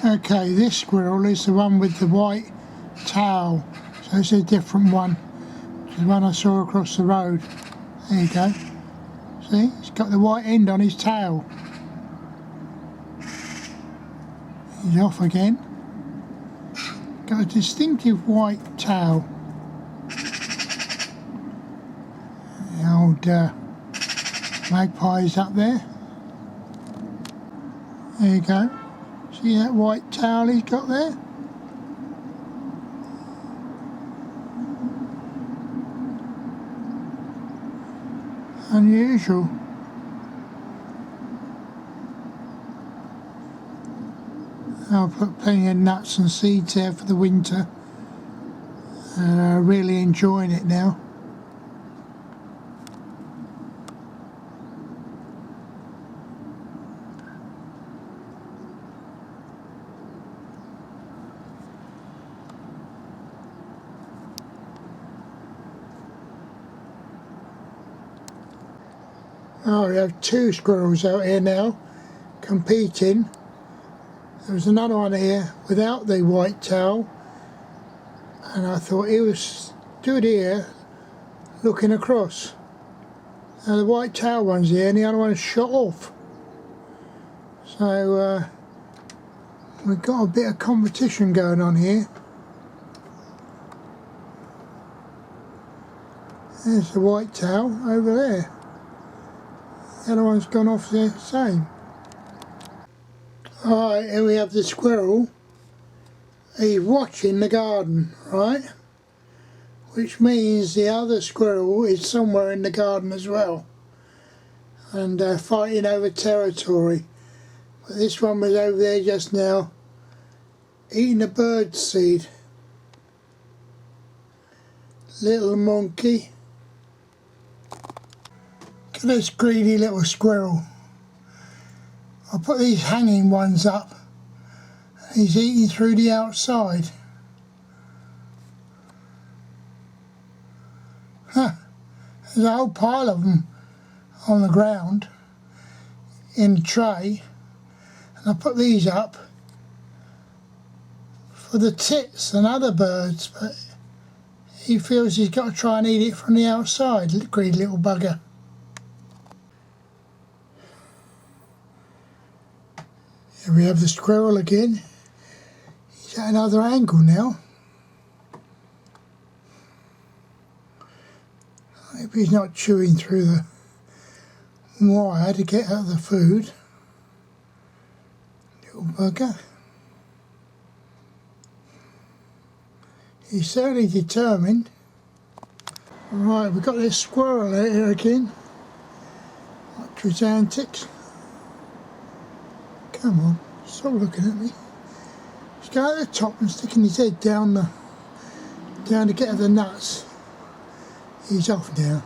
Okay, this squirrel is the one with the white tail, so it's a different one. It's the one I saw across the road. There you go. See, he's got the white end on his tail. He's off again. Got a distinctive white tail. The old magpie's up there. There you go. See that white tail he's got there? Unusual. I'll put plenty of nuts and seeds there for the winter, and I'm really enjoying it now. Oh, we have two squirrels out here now competing. There was another one here without the white tail, and I thought he was stood here looking across. Now the white tail one's here and the other one's shot off. So we've got a bit of competition going on here. There's the white tail over there. The other one's gone off the same. Alright, here we have the squirrel. He's watching the garden, right? Which means the other squirrel is somewhere in the garden as well. And fighting over territory. But this one was over there just now, eating a bird seed. Little monkey. Look at this greedy little squirrel. I put these hanging ones up. He's eating through the outside. Huh. There's a whole pile of them on the ground in the tray. And I put these up for the tits and other birds, but he feels he's got to try and eat it from the outside, greedy little bugger. Here we have the squirrel again. He's at another angle now. Maybe he's not chewing through the wire to get out the food. Little bugger. He's certainly determined. Right, we've got this squirrel here again. Antics. Come on, stop looking at me. He's going at the top and sticking his head down to get at the nuts. He's off now.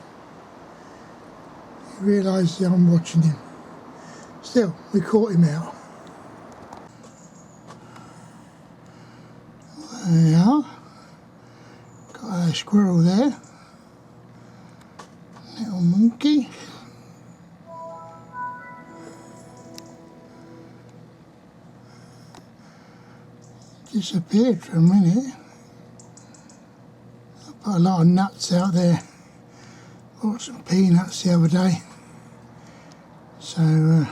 He realises I'm watching him. Still, we caught him out. There we are. Got a squirrel there. Little monkey. Disappeared for a minute. I put a lot of nuts out there. Bought some peanuts the other day. So, and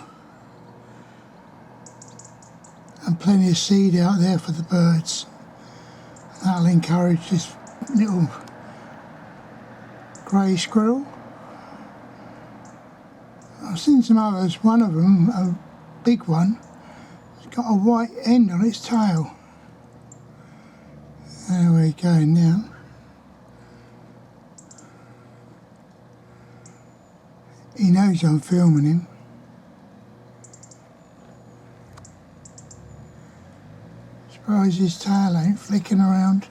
plenty of seed out there for the birds. That'll encourage this little grey squirrel. I've seen some others. One of them, a big one, has got a white end on its tail. There we go now. He knows I'm filming him. Surprised his tail ain't flicking around.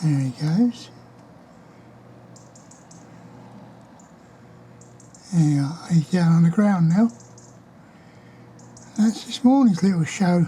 There he goes. There you are, he's down on the ground now. That's this morning's little show.